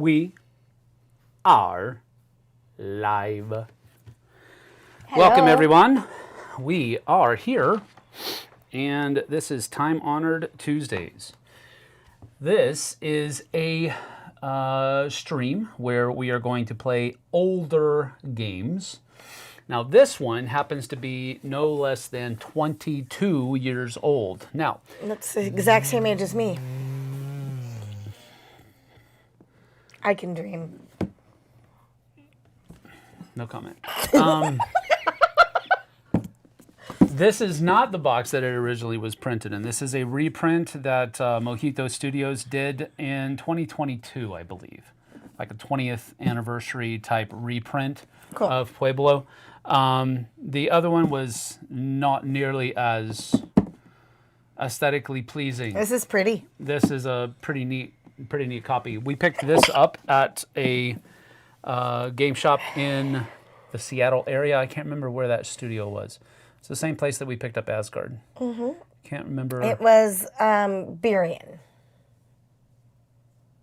We are live. Hello. Welcome, everyone. We are here, and this is Time-Honored Tuesdays. This is a stream where we are going to play older games. Now, this one happens to be no less than 22 years old. Now, that's the exact same age as me. I can dream. No comment. This is not the box that it originally was printed in. This is a reprint that Mojito Studios did in 2022, I believe. Like a 20th anniversary type reprint of Pueblo. The other one was not nearly as aesthetically pleasing. This is pretty. This is a pretty neat copy. We picked this up at a game shop in the Seattle area. I can't remember where that studio was. It's the same place that we picked up Asgard. Mm-hmm. Can't remember. It was Burien.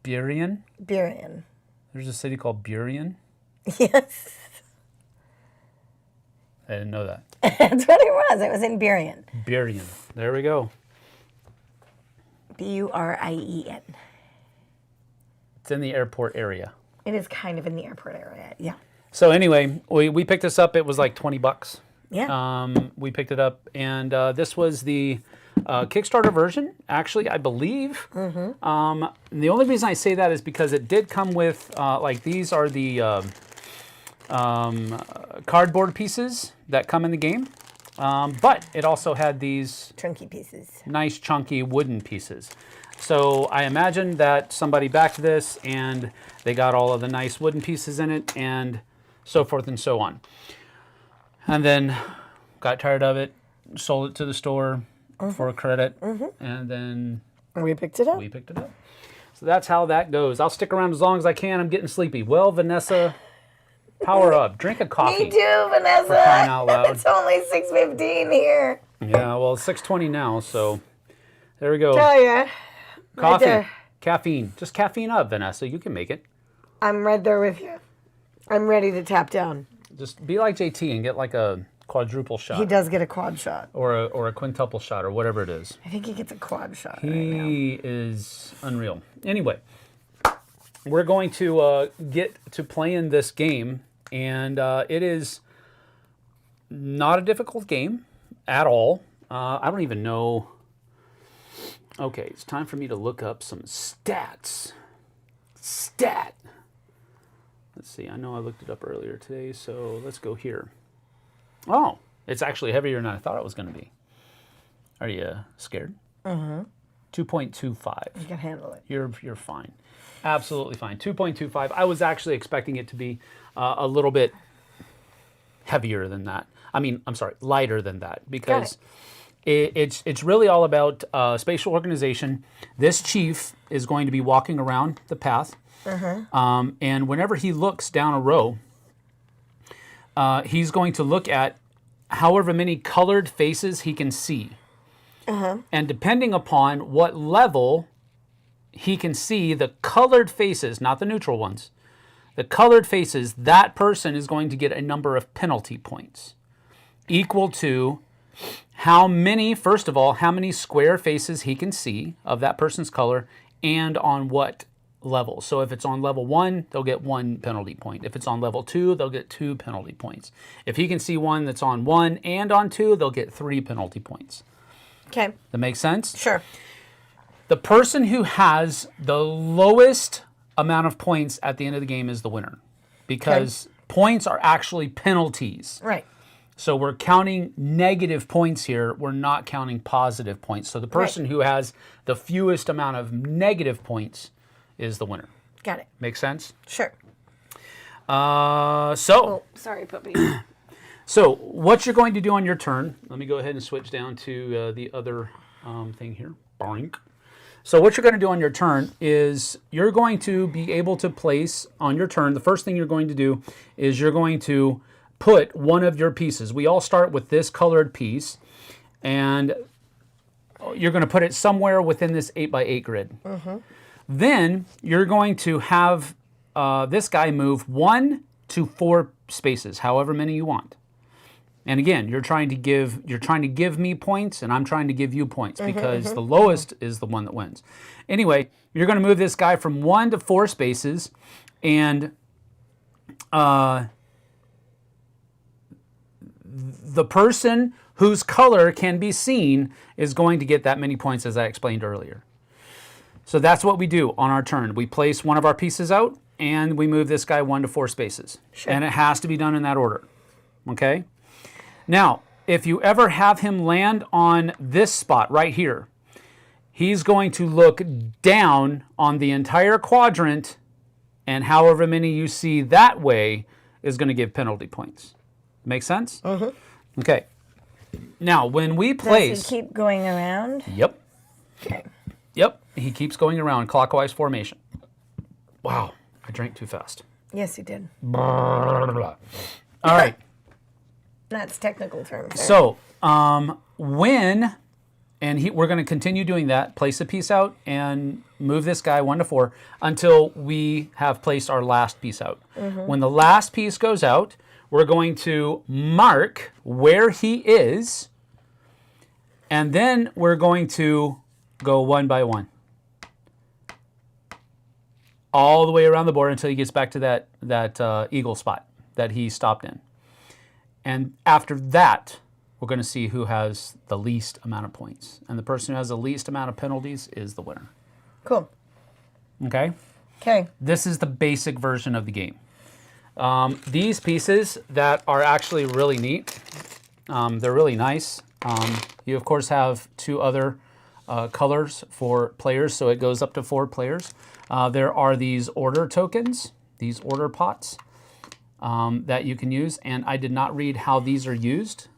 Burien? Burien. There's a city called Burien? Yes. I didn't know that. That's what it was. It was in Burien. Burien. There we go. Burien. It's in the airport area. It is kind of in the airport area, yeah. So anyway, we picked this up. It was like $20. Yeah. We picked it up, and this was the Kickstarter version, actually, I believe. Mm-hmm. The only reason I say that is because it did come with, like, these are the cardboard pieces that come in the game, but it also had these chunky pieces. Nice, chunky wooden pieces. So I imagine that somebody backed this, and they got all of the nice wooden pieces in it, and so forth and so on. And then got tired of it, sold it to the store for a credit, and then we picked it up. So that's how that goes. I'll stick around as long as I can. I'm getting sleepy. Well, Vanessa, power up. Drink a coffee. Me too, Vanessa. For crying out loud. It's only 6:15 here. Yeah, well, it's 6:20 now, so there we go. Tell ya. Coffee, right caffeine. Just caffeine up, Vanessa. You can make it. I'm right there with you. I'm ready to tap down. Just be like JT and get like a quadruple shot. He does get a quad shot. Or a quintuple shot or whatever it is. I think he gets a quad shot He is unreal. Anyway, we're going to get to playing this game, and it is not a difficult game at all. I don't even know. Okay, it's time for me to look up some stats. Let's see, I know I looked it up earlier today, so let's go here. Oh, it's actually heavier than I thought it was going to be. Are you scared? Mm-hmm. 2.25. You can handle it. You're fine. Absolutely fine. 2.25. I was actually expecting it to be a little bit heavier than that. I mean, I'm sorry, lighter than that, because it's really all about spatial organization. This chief is going to be walking around the path. And whenever he looks down a row, he's going to look at however many colored faces he can see. And depending upon what level he can see the colored faces, not the neutral ones, the colored faces, that person is going to get a number of penalty points equal to how many, first of all, how many square faces he can see of that person's color and on what level. So if it's on level 1, they'll get 1 penalty point. If it's on level 2, they'll get 2 penalty points. If he can see one that's on 1 and on 2, they'll get 3 penalty points. Okay. That makes sense? Sure. The person who has the lowest amount of points at the end of the game is the winner, because points are actually penalties. Right. So we're counting negative points here. We're not counting positive points. So the person who has the fewest amount of negative points is the winner. Got it. Make sense? Sure. Oh, sorry, puppy. So what you're going to do on your turn, let me go ahead and switch down to the other thing here. Boink. So what you're going to do on your turn is you're going to be able to place on your turn, the first thing you're going to do is you're going to put one of your pieces. We all start with this colored piece, and you're going to put it somewhere within this 8x8 grid. Mm-hmm. Then you're going to have this guy move 1 to 4 spaces, however many you want. And again, you're trying to give me points, and I'm trying to give you points because the lowest is the one that wins. Anyway, you're going to move this guy from 1 to 4 spaces, and the person whose color can be seen is going to get that many points, as I explained earlier. So that's what we do on our turn. We place one of our pieces out, and we move this guy 1 to 4 spaces. Sure. And it has to be done in that order. Okay? Now, if you ever have him land on this spot right here, he's going to look down on the entire quadrant, and however many you see that way is going to give penalty points. Make sense? Mm-hmm. Okay. Now, when we place... Does he keep going around? Yep. Okay. Yep. He keeps going around clockwise formation. Wow. I drank too fast. Yes, you did. All right. That's technical terms. So, we're going to continue doing that, place a piece out, and move this guy 1 to 4 until we have placed our last piece out. Mm-hmm. When the last piece goes out, we're going to mark where he is, and then we're going to go 1 by 1. All the way around the board until he gets back to that eagle spot that he stopped in. And after that, we're going to see who has the least amount of points. And the person who has the least amount of penalties is the winner. Cool. Okay? Okay. This is the basic version of the game. These pieces that are actually really neat, they're really nice. You, of course, have 2 other colors for players, so it goes up to 4 players. There are these order tokens, these order pots. That you can use, and I did not read how these are used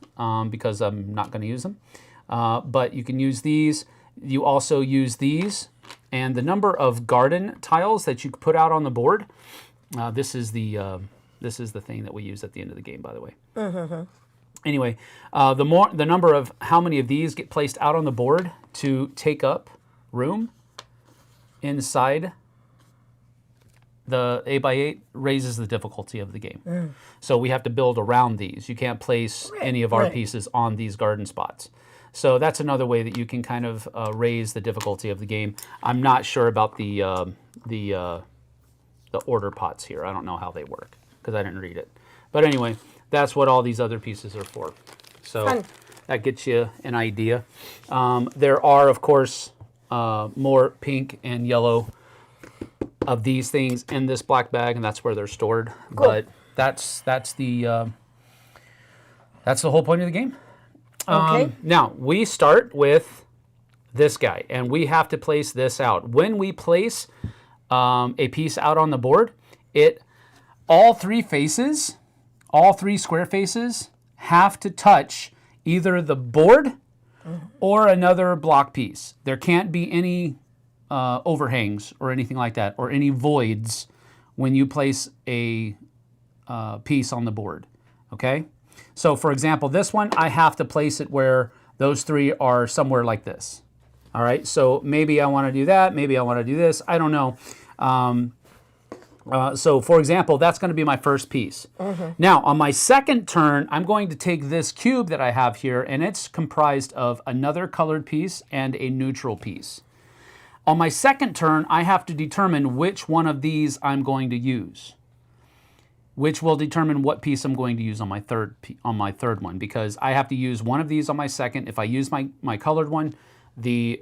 because I'm not going to use them. But you can use these. You also use these, and the number of garden tiles that you put out on the board. This is the thing that we use at the end of the game, by the way. Mm-hmm. Anyway, the number of how many of these get placed out on the board to take up room inside the 8x8 raises the difficulty of the game. Mm. So we have to build around these. You can't place any of our pieces on these garden spots. So that's another way that you can kind of raise the difficulty of the game. I'm not sure about the order pots here. I don't know how they work because I didn't read it. But anyway, that's what all these other pieces are for. So that gets you an idea. There are, of course, more pink and yellow of these things in this black bag, and that's where they're stored. Cool. But that's the whole point of the game. Okay. Now we start with this guy, and we have to place this out. When we place a piece out on the board, all 3 square faces have to touch either the board or another block piece. There can't be any overhangs or anything like that, or any voids when you place a piece on the board. Okay? So for example, this one, I have to place it where those 3 are somewhere like this. All right? So maybe I want to do that. Maybe I want to do this. I don't know. So for example, that's going to be my first piece. Mm-hmm. Now, on my second turn, I'm going to take this cube that I have here, and it's comprised of another colored piece and a neutral piece. On my second turn, I have to determine which one of these I'm going to use, which will determine what piece I'm going to use on my third one, because I have to use one of these on my second. If I use my colored one, the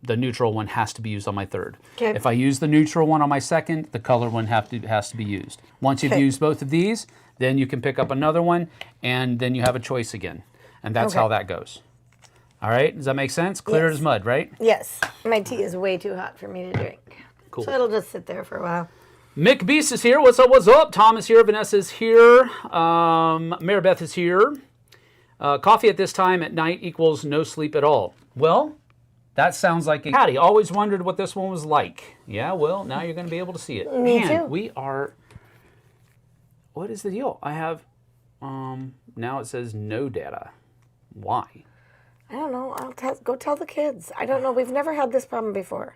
neutral one has to be used on my third. Okay. If I use the neutral one on my second, the colored one has to be used. Once you've used both of these, then you can pick up another one, and then you have a choice again. And that's how that goes. All right, does that make sense? Clear as mud, right? Yes. My tea is way too hot for me to drink. Cool. So it'll just sit there for a while. Mick Beast is here. What's up, what's up? Tom is here. Vanessa's here. Maribeth is here. Coffee at this time at night equals no sleep at all. Well, that sounds like a Patty. Always wondered what this one was like. Yeah, well, now you're going to be able to see it. Me too. We are... What is the deal? I have... now it says no data. Why? I don't know. Go tell the kids. I don't know. We've never had this problem before.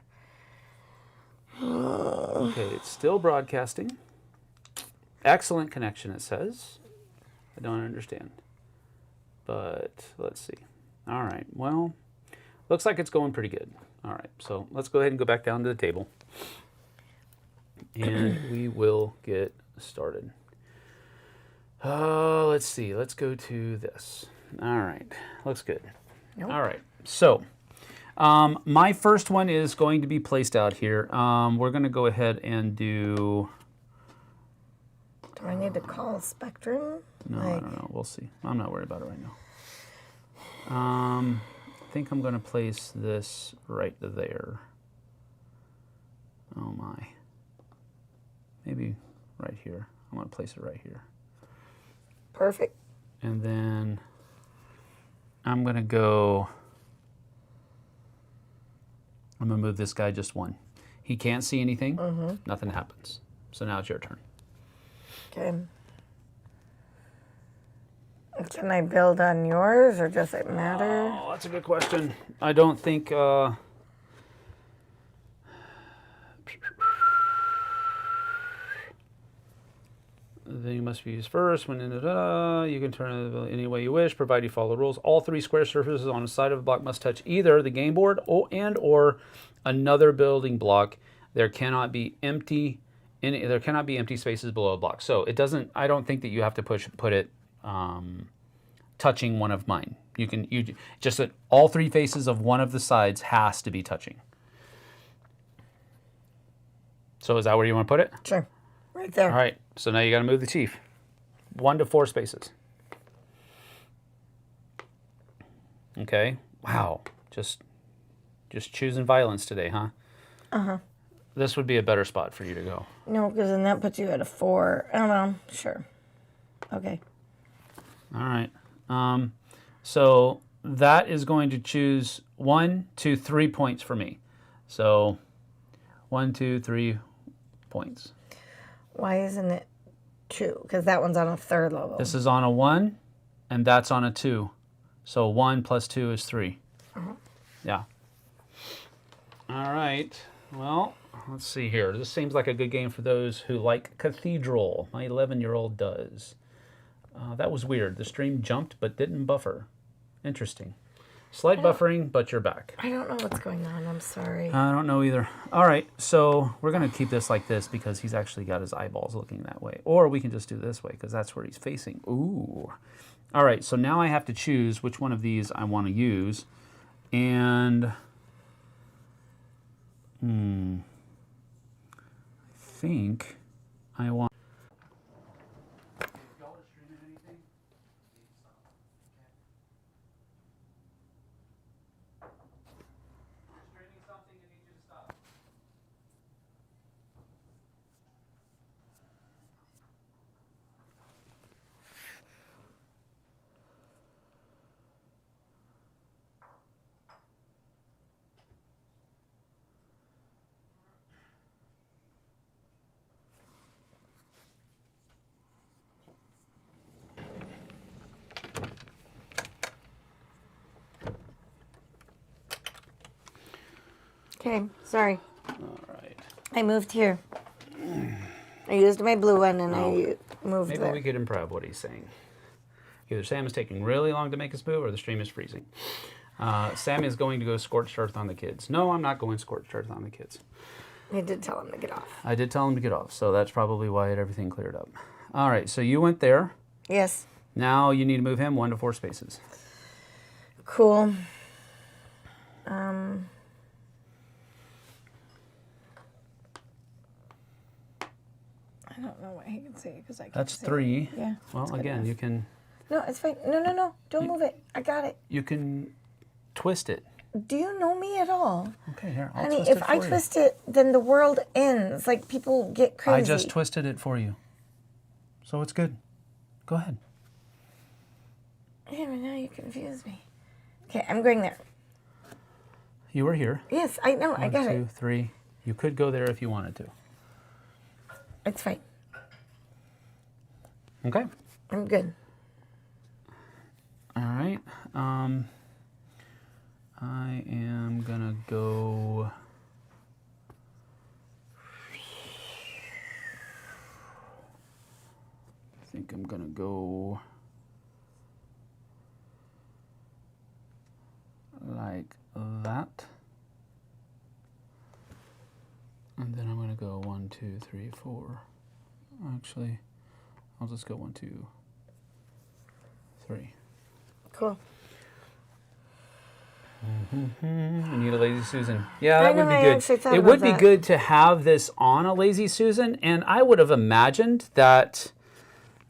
Okay, it's still broadcasting. Excellent connection, it says. I don't understand. But let's see. All right, well, looks like it's going pretty good. All right, so let's go ahead and go back down to the table. And we will get started. Let's see. Let's go to this. All right, looks good. Nope. All right, so my first one is going to be placed out here. We're going to go ahead and do... Do I need to call Spectrum? No, I don't know. We'll see. I'm not worried about it right now. I think I'm going to place this right there. Oh my. Maybe right here. I'm going to place it right here. Perfect. And then I'm going to go... I'm going to move this guy just one. He can't see anything. Nothing happens. So now it's your turn. Okay. Can I build on yours, or does it matter? Oh, that's a good question. I don't think... The thing must be used first. When you can turn it any way you wish, provided you follow the rules. All 3 square surfaces on the side of a block must touch either the game board or another building block. There cannot be empty spaces below a block. So it doesn't. I don't think that you have to put it touching one of mine. You just that all 3 faces of one of the sides has to be touching. So is that where you want to put it? Sure. Right there. All right. So now you got to move the chief. 1 to 4 spaces. Okay. Wow. Just choosing violence today, huh? Uh-huh. This would be a better spot for you to go. No, because then that puts you at a 4. I don't know. Sure. Okay. All right. So that is going to choose 1, 2, 3 points for me. So 1, 2, 3 points. Why isn't it 2? Because that one's on a 3rd level. This is on a 1, and that's on a 2. So 1 plus 2 is 3. Yeah. All right. Well, let's see here. This seems like a good game for those who like Cathedral. My 11-year-old does. That was weird. The stream jumped but didn't buffer. Interesting. Slight buffering, but you're back. I don't know what's going on. I'm sorry. I don't know either. All right, so we're going to keep this like this because he's actually got his eyeballs looking that way. Or we can just do this way because that's where he's facing. Ooh. All right, so now I have to choose which one of these I want to use. And... I think I want... Okay, sorry. All right. I moved here. I used my blue one and I moved Maybe there. we could improv what he's saying. Either Sam is taking really long to make his move or the stream is freezing. Sam is going to go scorched earth on the kids. No, I'm not going scorched earth on the kids. I did tell him to get off. I did tell him to get off, so that's probably why everything cleared up. All right, so you went there. Yes. Now you need to move him 1 to 4 spaces. Cool. I don't know what he can see because I can't That's see 3. it. Yeah. Well, again, enough. you can... No, it's fine. No. Don't move it. I got it. You can twist it. Do you know me at all? Okay, here, I'll Honey, twist it if for I you. twist it, then the world ends. Like, people get crazy. I just twisted it for you. So it's good. Go ahead. Yeah, but now you confuse me. Okay, I'm going there. You were here. Yes, I know. I got 1, it. 2, 3. You could go there if you wanted to. It's fine. Okay. I'm good. All right. I am gonna go going to go like that. And then I'm going to go 1, 2, 3, 4. Actually, I'll just go 1, 2, 3. Cool. I need a Lazy Susan. Yeah, that would be I good. actually thought It about would be that. good to have this on a Lazy Susan, and I would have imagined that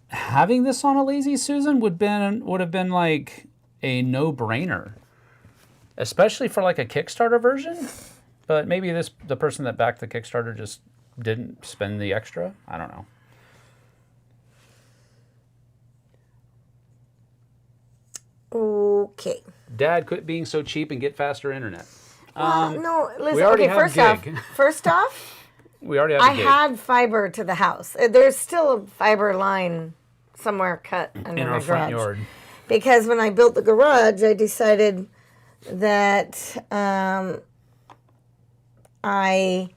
having this on a Lazy Susan would have been like a no-brainer, especially for like a Kickstarter version. But maybe the person that backed the Kickstarter just didn't spend the extra. I don't know. Okay. Dad, quit being so cheap and get faster internet. No, listen. we already Okay, have gig. first off, We already have I a gig had fiber to the house. There's still a fiber line somewhere cut under in my our front garage. yard. Because when I built the garage, I decided that I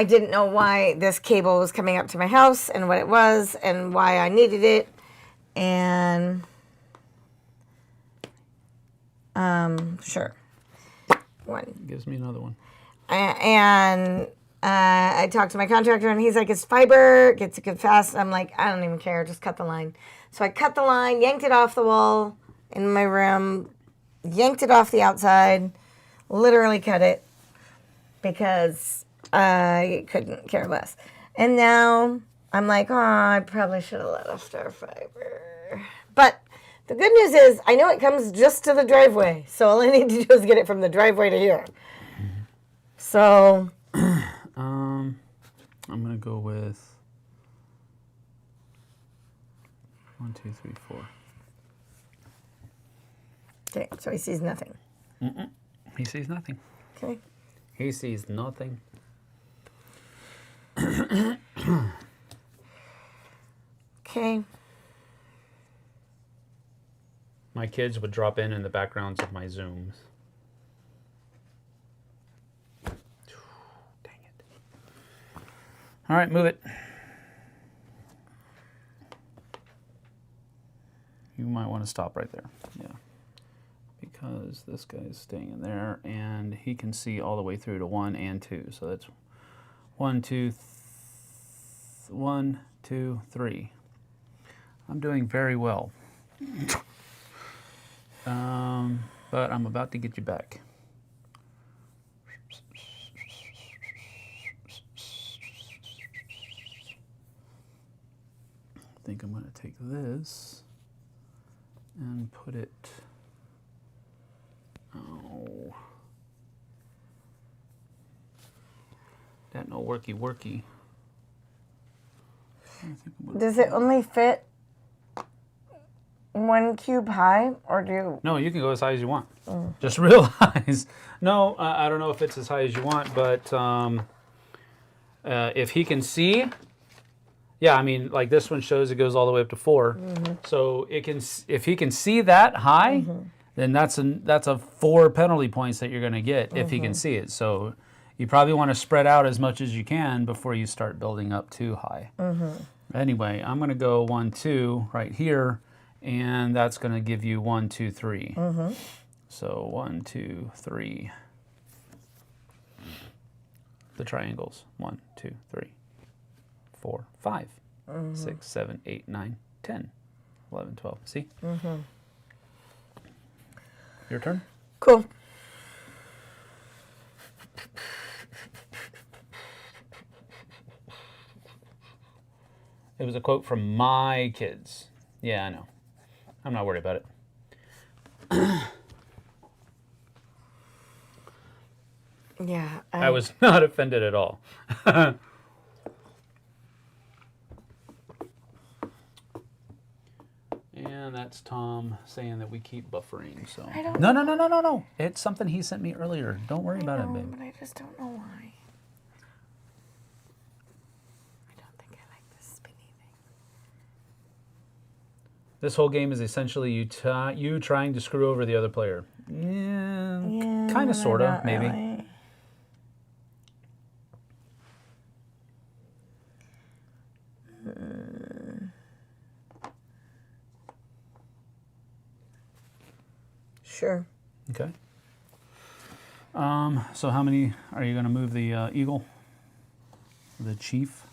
didn't know why this cable was coming up to my house and what it was and why I needed it. And sure. One. Gives me another one. And I talked to my contractor, and he's like, it's fiber, gets it good fast. I'm like, I don't even care, just cut the line. So I cut the line, yanked it off the wall in my room, yanked it off the outside, literally cut it because I couldn't care less. And now I'm like, oh, I probably should have left our fiber. But the good news is I know it comes just to the driveway. So all I need to do is get it from the driveway to here. So I'm going to go with 1, 2, 3, 4. okay, so he sees nothing. He sees nothing. Okay. He sees nothing. Okay. My kids would drop in the backgrounds of my Zooms. Dang it. All right, move it. You might want to stop right there. Yeah. Because this guy's staying in there, and he can see all the way through to 1 and 2. So that's 1, 2, 1, 2, 3. I'm doing very well. But I'm about to get you back. I think I'm going to take this and put it. Oh, that no worky. Does it only fit 1 cube high, or do you... No, you can go as high as you want. Just realize, no, I don't know if it's as high as you want, but if he can see, yeah, I mean, like this one shows it goes all the way up to 4. So it can, if he can see that high, then that's a 4 penalty points that you're going to get if he can see it. So you probably want to spread out as much as you can before you start building up too high. Anyway, I'm going to go 1, 2 right here. And that's going to give you 1, 2, 3. So 1, 2, 3. The triangles. 1, 2, 3, 4, 5, 6, 7, 8, 9, 10, 11, 12. See? Your turn. Cool. It was a quote from my kids. Yeah, I know. I'm not worried about it. Yeah. I was not offended at all. And that's Tom saying that we keep buffering. So no. It's something he sent me earlier. Don't worry about it, babe. But I just don't know why. I don't think I like this spinny thing. This whole game is essentially you trying to screw over the other player. Yeah, kind of, sort of, maybe. Really. Sure. Okay. So how many are you going to move the eagle? The chief?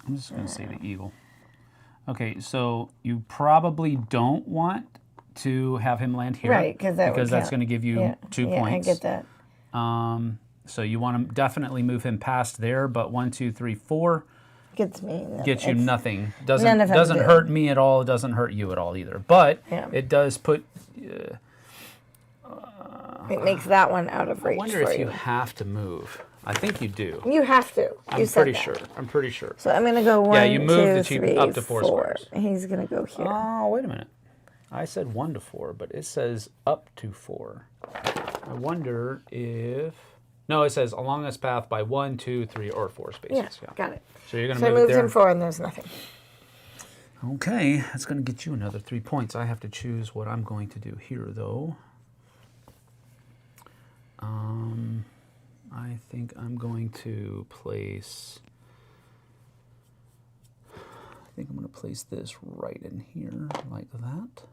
I'm just going to say the eagle. Okay, so you probably don't want to have him land here. Right, because that's going to give you 2 points. I get that. So you want to definitely move him past there, but 1, 2, 3, 4 gets me. gets you nothing. None of them Doesn't do. hurt me at all. It doesn't hurt you at all either. But Yeah. it does put. It makes that one out of reach. I wonder for if you you have to move. I think you do. You have to. I'm pretty sure. I'm pretty sure. So I'm gonna go 1, Yeah, you move 2, the chief 3, up to 4 4. squares. He's gonna go here. Oh, wait a minute. I said 1 to 4, but it says up to 4. I wonder if... No, it says along this path by 1, 2, 3, or 4 spaces. Yeah, got it. So you're going So to I move it moved there. him 4 and there's nothing. Okay, that's going to get you another 3 points. I have to choose what I'm going to do here, though. I think I'm going to place... I think I'm going to place this right in here, like that.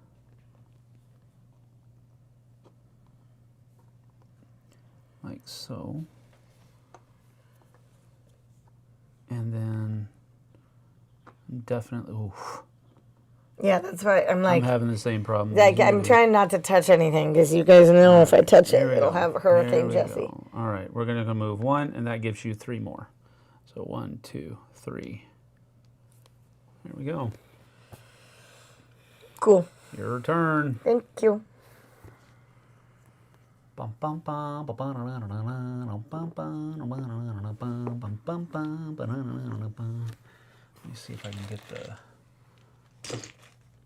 Like so. And then definitely, oof, Yeah, that's why I'm I'm like, having the same problem. like I'm trying not to touch anything because you guys know if I touch it, Here we it'll go. have There Hurricane we Jessie. go. All right, we're going to move 1, and that gives you 3 more. So 1, 2, 3. There we go. Cool. Your turn. Thank you. Let me see if I can get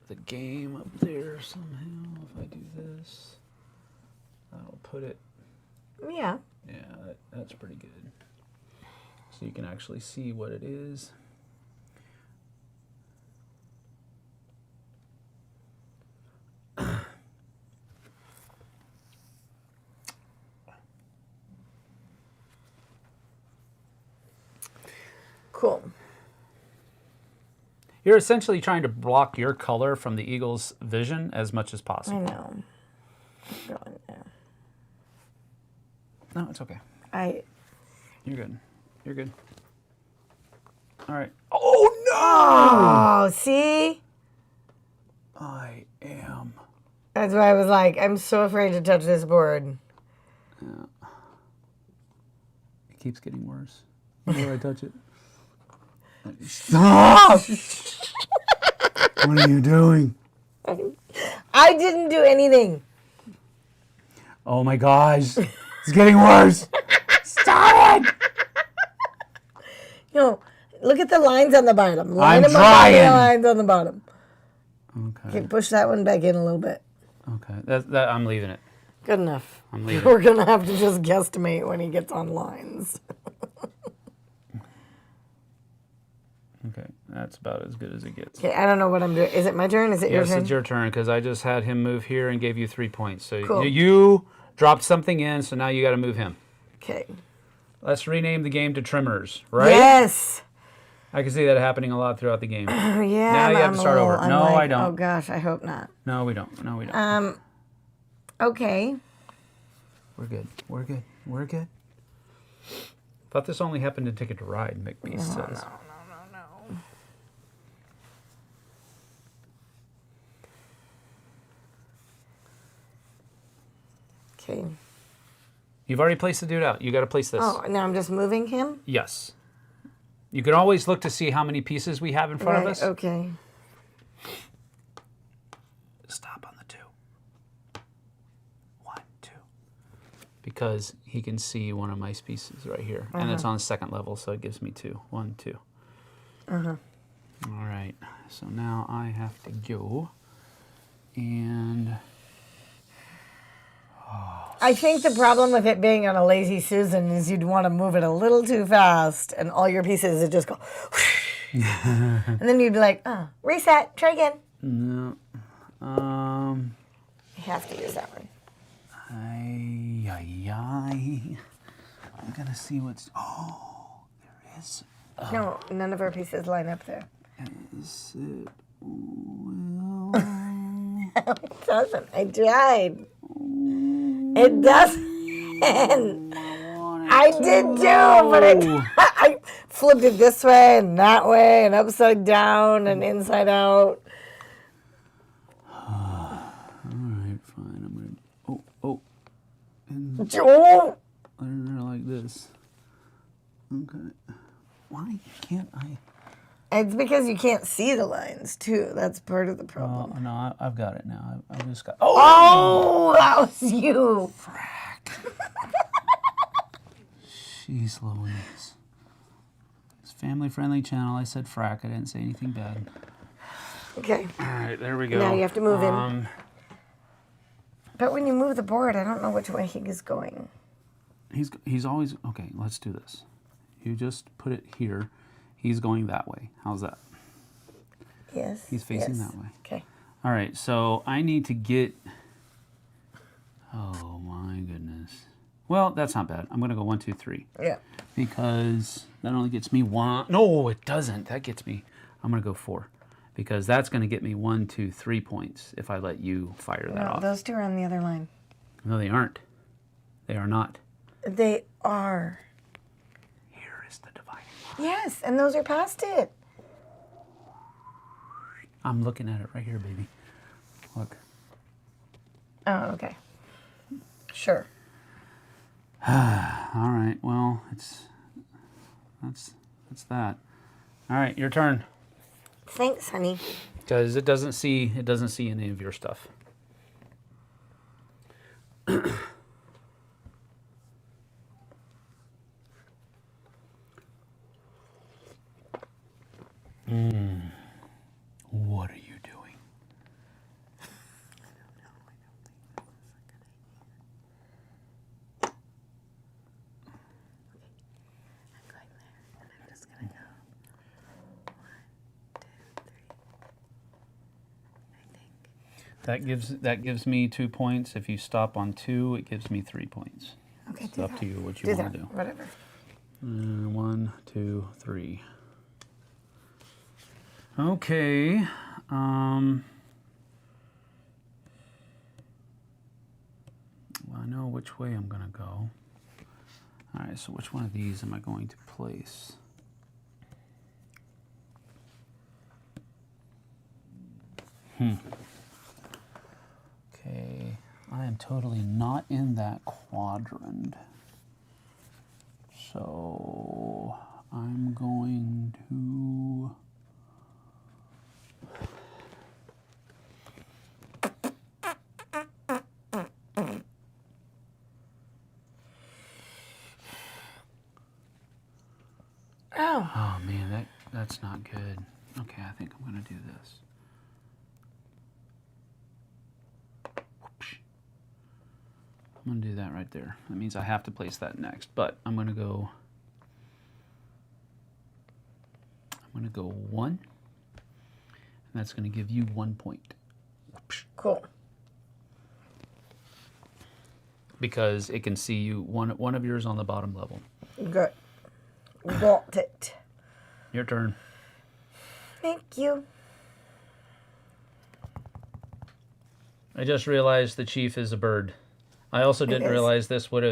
the game up there somehow. If I do this, that'll put it. Yeah. Yeah, that's pretty good. So you can actually see what it is. Cool. You're essentially trying to block your color from the eagle's vision as much as I possible. know. I'm going there. No, it's okay. You're good. You're good. All right. Oh, Oh, see? no! I am. That's why I was like, I'm so afraid to touch this board. It keeps getting worse. Whenever I touch it. Stop! What are you doing? I didn't do anything. Oh my gosh. It's getting worse. Stop it! No, look at the lines on the bottom. I'm them up on the trying. lines on the bottom. Okay. Okay, push that one back in a little bit. Okay. That I'm leaving it. Good enough. I'm leaving. We're going to have to just guesstimate when he gets on lines. Okay. That's about as good as it gets. Okay, I don't know what I'm doing. Is it my turn? Is it your Yes, turn? it's your turn because I just had him move here and gave you 3 points. So Cool. you dropped something in, so now you got to move him. Okay. Let's rename the game to Trimmers, right? Yes. I can see that happening a lot throughout the game. Oh, yeah. Now you have I'm to a start over. little- I'm No, like, I don't. Oh, gosh, I hope not. No, we don't. No, we don't. Okay. We're good. We're good. We're good. Thought this only happened in Ticket to Ride, McBeast says. No. Okay. You've already placed the dude out. You got to place this. Oh, now I'm just moving him? Yes. You can always look to see how many pieces we have in front of us. Okay. Stop on the 2. 1, 2. Because he can see one of my pieces right here. And it's on the second level, so it gives me 2. 1, 2. All right. So now I have to go and... I think the problem with it being on a Lazy Susan is you'd want to move it a little too fast, and all your pieces would just go, and then you'd be like, oh, reset, try again. No. You have to use that one. I'm gonna see what's. Oh, there is. No, none of our pieces line up there. Is it? Well, It doesn't. I tried. It doesn't. I did too, but I flipped it this way and that way and upside down and inside out. All right, fine. I'm gonna. Oh. And Joel. in there like this. Okay. Why can't I? It's because you can't see the lines too. That's part of the problem. Oh no, I've got it now. I've just got. Oh, that was you. Frack. Jeez Louise. It's a family-friendly channel. I said frack. I didn't say anything bad. Okay. All right, there we go. Now you have to move in. But when you move the board, I don't know which way he is going. He's always okay. Let's do this. You just put it here. He's going that way. How's that? Yes. He's facing that way. Okay. All right. So I need to get. Oh my goodness. Well, that's not bad. I'm gonna go 1, 2, 3. Yeah. Because that only gets me 1. No, it doesn't. That gets me. I'm gonna go 4. Because that's gonna get me 1, 2, 3 points if I let you fire that off. Those two are on the other line. No, they aren't. They are not. They are. Here is the dividing line. Yes, and those are past it. I'm looking at it right here, baby. Look. Oh, okay. Sure. All right. Well, that's that. All right, your turn. Thanks, honey. Because it doesn't see any of your stuff. What are you doing? I'm going there, and I'm just gonna go 1, 2, 3. I think. That gives me 2 points. If you stop on 2, it gives me 3 points. Okay, It's up to you what you want to do. Whatever. 1, 2, 3. Okay. Well, I know which way I'm going to go. All right, so which one of these am I going to place? Okay, I am totally not in that quadrant. So I'm going to... Oh man, that's not good. Okay, I think I'm gonna do this. Whoosh. I'm gonna do that right there. That means I have to place that next, but I'm gonna go 1, and that's gonna give you 1 point. Whoosh. Cool. Because it can see you one of yours on the bottom level. Good. Got it. Your turn. Thank you. I just realized the chief is a bird. I also didn't realize this would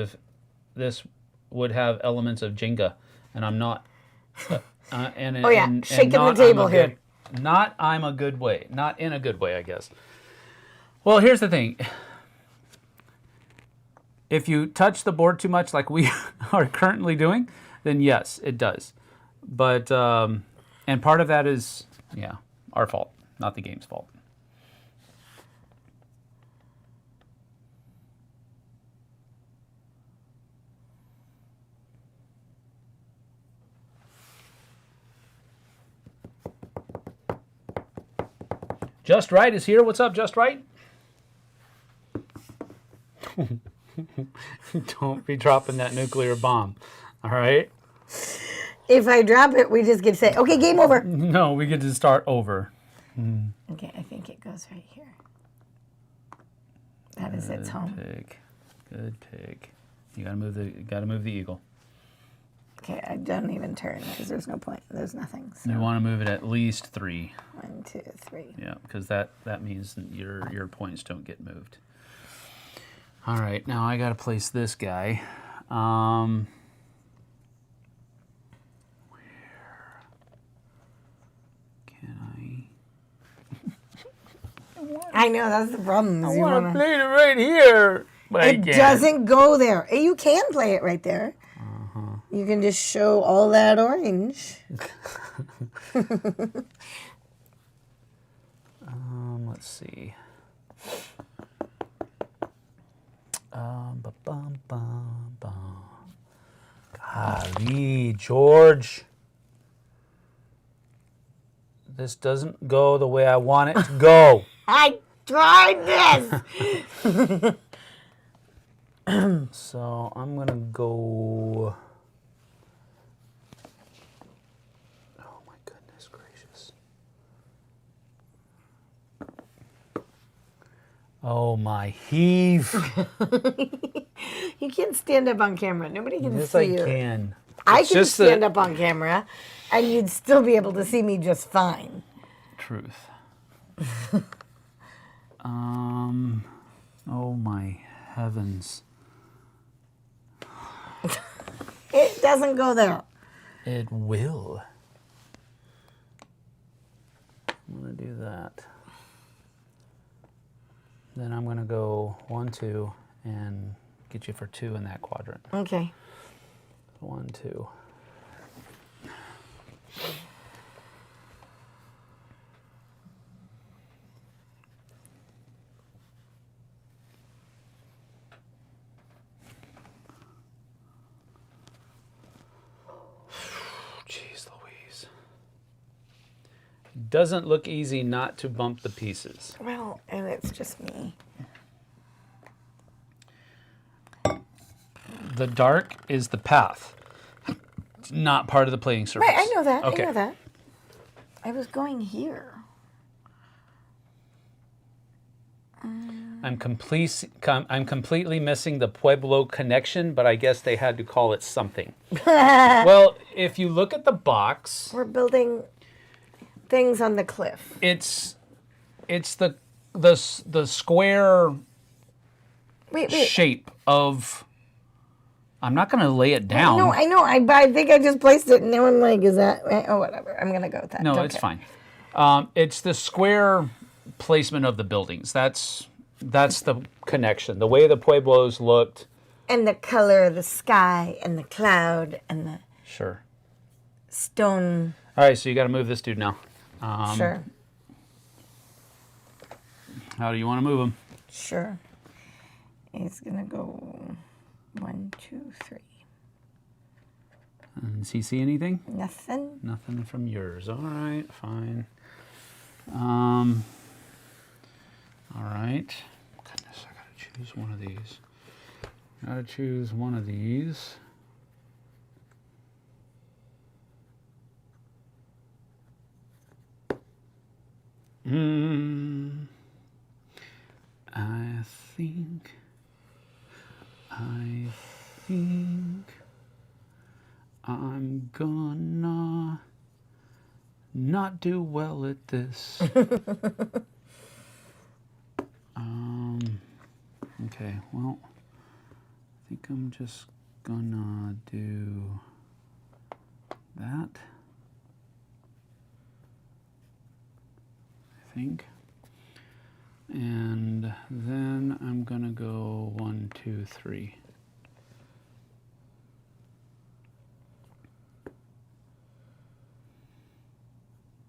have elements of Jenga, and I'm not. Shaking the table here. I'm a good way. Not in a good way, I guess. Well, here's the thing. If you touch the board too much, like we are currently doing, then yes, it does. But and part of that is our fault, not the game's fault. Just Right is here. What's up, Just Right? Don't be dropping that nuclear bomb. All right? If I drop it, we just get to say, okay, game over. No, we get to start over. Okay, I think it goes right here. That is its home. Good pick. You gotta move the eagle. Okay, I don't even turn because there's no point. There's nothing. So. You want to move it at least 3. 1, 2, 3. Yeah, because that means that your points don't get moved. All right, now I got to place this guy. Where can I know, that's the problem. I want to play it right here, but it doesn't go there. You can play it right there. You can just show all that orange. Let's see. Golly, George. This doesn't go the way I want it to go. I tried this. So I'm going to go... Oh my goodness gracious. Oh my heave. You can't stand up on camera. Nobody can Yes, see I you. can. I It's can just stand that- up on camera, and you'd still be able to see me just fine. Truth. Oh my heavens. It doesn't go there. It will. I'm going to do that. Then I'm going to go 1, 2, and get you for 2 in that quadrant. Okay. 1, 2. Jeez Louise. Doesn't look easy not to bump the pieces. Well, and it's just me. The dark is the path. It's not part of the playing surface. Right, I know that. Okay. I know that. I was going here. I'm completely missing the Pueblo connection, but I guess they had to call it something. Well, if you look at the box, We're building things on the cliff. it's the square Wait. shape of. I'm not going to lay it down. No, I know. I think I just placed it, and now I'm like, is that? Oh, whatever. I'm going to go with that. No, Don't it's care. fine. It's the square placement of the buildings. That's the connection. The way the Pueblos looked. And the color of the sky, and the cloud, and the Sure. stone. All right, so you got to move this dude now. Sure. How do you want to move him? Sure. He's going to go 1, 2, 3. Does he see anything? Nothing. Nothing from yours. All right, fine. All right. Goodness, I gotta choose one of these. Gotta choose one of these. I think I'm gonna not do well at this. Okay, well, I think I'm just gonna do that. I think. And then I'm gonna go 1, 2, 3.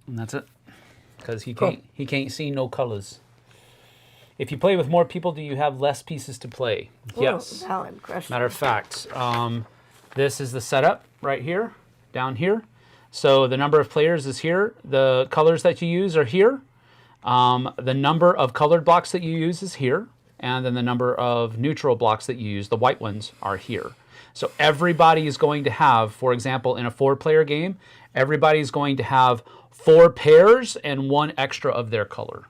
And that's it. Because he can't see no colors. If you play with more people, do you have less pieces to play? Yes. Valid question. Matter of fact, this is the setup right here, down here. So the number of players is here. The colors that you use are here. The number of colored blocks that you use is here. And then the number of neutral blocks that you use, the white ones, are here. So everybody is going to have, for example, in a 4-player game, everybody is going to have 4 pairs and 1 extra of their color.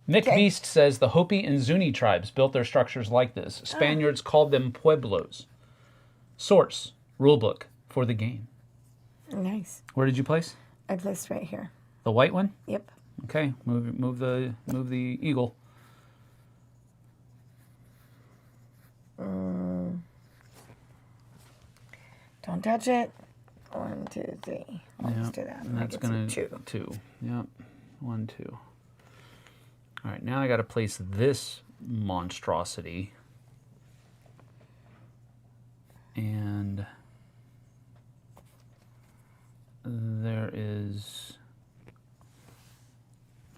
Nick Beast says the Hopi and Zuni tribes built their structures like this. Spaniards called them pueblos. Source, rulebook for the game. Nice. Where did you place? I placed right here. The white one? Yep. Okay, move the eagle. Don't touch it. 1, 2, 3. Let's do that. And that's gonna 2. Yep. 1, 2. All right, now I got to place this monstrosity. And there is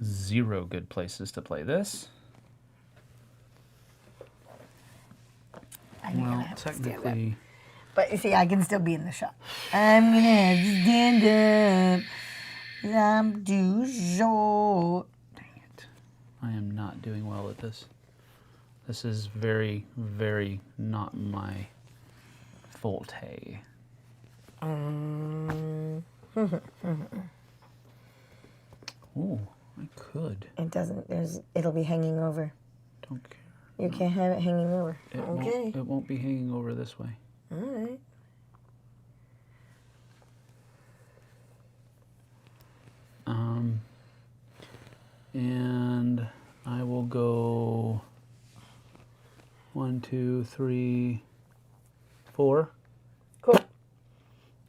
0 good places to play this. Well, technically, but you see, I can still be in the shot. I'm gonna have to stand up. I'm too short. Dang it. I am not doing well at this. This is very, very not my forte. Ooh, I could. It doesn't. It'll be hanging over. Don't care. You can't have it hanging over. It won't be hanging over this way. All right. And I will go 1, 2, 3, 4. Cool.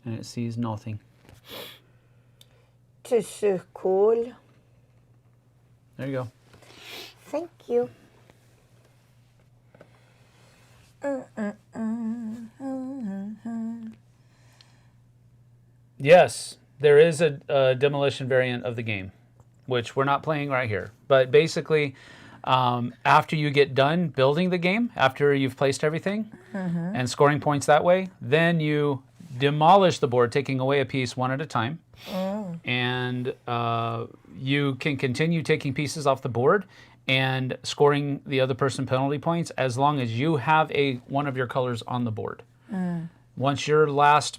And it sees nothing. This is so cool. There you go. Thank you. Yes, there is a demolition variant of the game, which we're not playing right here. But basically, after you get done building the game, after you've placed everything and scoring points that way, then you demolish the board, taking away a piece one at a time. And you can continue taking pieces off the board and scoring the other person penalty points as long as you have one of your colors on the board. Once your last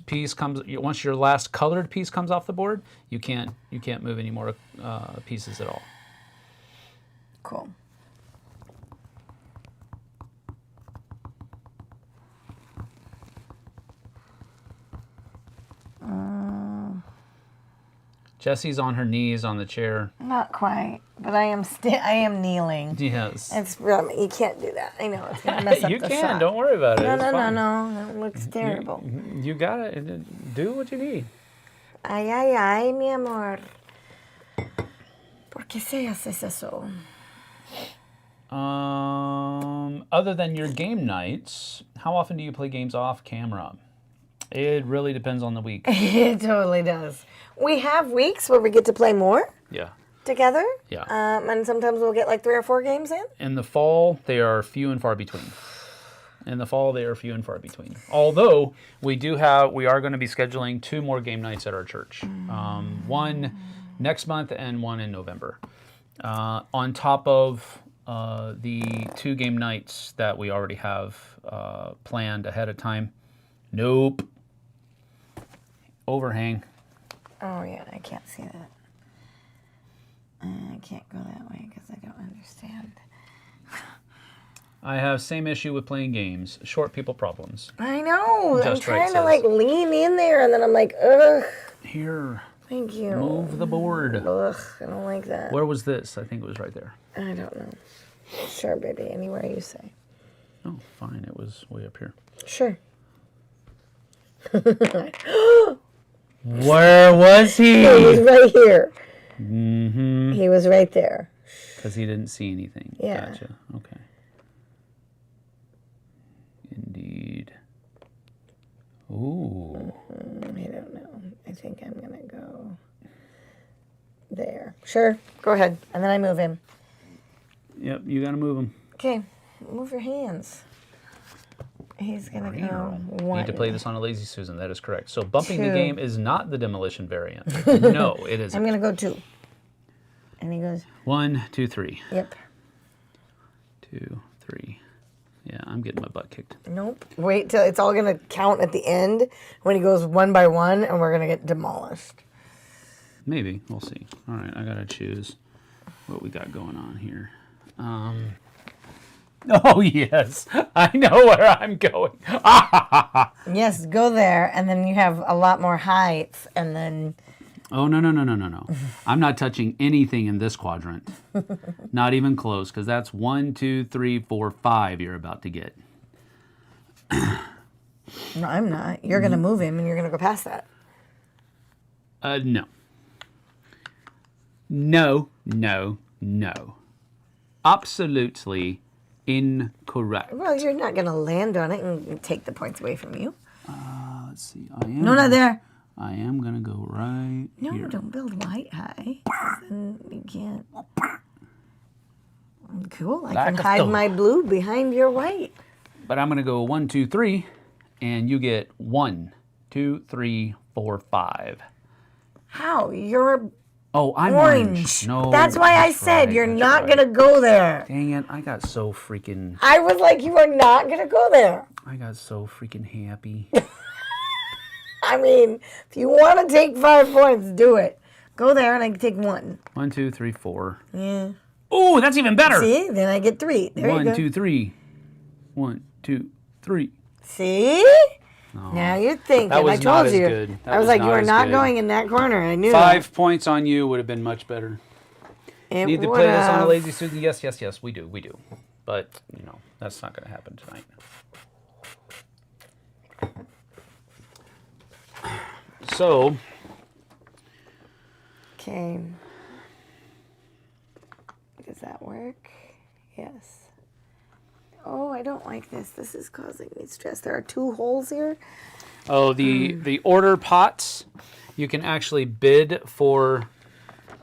colored piece comes off the board, you can't move any more pieces at all. Cool. Jessie's on her knees on the chair. Not quite, but I am kneeling. Yes. It's you can't do that. I know it's gonna mess up You the can. shot. Don't worry about it. No, It's no, fine. no. It looks terrible. You got it. Do what you need. Ay, mi amor. ¿Por qué se haces eso? Other than your game nights, how often do you play games off camera? It really depends on the week. It totally does. We have weeks where we get to play more Yeah. together. Yeah. And sometimes we'll get like 3 or 4 games in. In the fall, they are few and far between. Although we are going to be scheduling 2 more game nights at our church. One next month and one in November. On top of the 2 game nights that we already have planned ahead of time. Nope. Overhang. Oh, yeah, I can't see that. I can't go that way because I don't understand. I have same issue with playing games. Short people problems. I know. Just I'm right trying to like lean in there and then I'm like, ugh. Here. Thank you. Move the board. Ugh, I don't like that. Where was this? I think it was right there. I don't know. Sure, baby. Anywhere you say. Oh, fine. It was way up here. Sure. Where was he? He was right here. Mm-hmm. He was right there. Because he didn't see anything. Yeah. Gotcha. Okay. Indeed. Ooh. I don't know. I think I'm going to go there. Sure. Go ahead. And then I move him. Yep, you got to move him. Okay. Move your hands. He's going to go 1. Need to play this on a Lazy Susan. That is correct. So bumping 2. the game is not the demolition variant. No, it isn't. I'm going to go 2. And he goes. 1, 2, 3. Yep. 2, 3. Yeah, I'm getting my butt kicked. Nope. Wait till it's all going to count at the end when he goes 1 by 1 and we're going to get demolished. Maybe. We'll see. All right, I got to choose. what we got going on here. Oh, yes. I know where I'm going. Yes, go there, and then you have a lot more heights, and then... Oh, no. I'm not touching anything in this quadrant. Not even close, because that's 1, 2, 3, 4, 5 you're about to get. No, I'm not. You're going to move him, and you're going to go past that. No. No. Absolutely incorrect. Well, you're not going to land on it and take the points away from you. Let's see. No, not there. I am going to go right No, here. don't build white high. Then you can't. Cool. I can hide my blue behind your white. But I'm going to go 1, 2, 3, and you get 1, 2, 3, 4, 5. How? You're I'm orange. No, that's why I said you're not going to go there. Dang it. I got so freaking... I was like, you are not going to go there. I got so freaking happy. I mean, if you want to take 5 points, do it. Go there and I can take 1. 1, 2, 3, 4. Yeah. Oh, that's even better. See? Then I get 3. There you go. 1, 2, 3. 1, 2, 3. See? Oh, now you're thinking. That was I told not you. As good. I was like, you are not going in that corner. I knew 5 points on you would have been much better. Need to play this on a lazy Susan? Yes, we do. But, that's not going to happen tonight. So. Okay. Does that work? Yes. Oh, I don't like this. This is causing me stress. There are 2 holes here. Oh, the order pots, you can actually bid for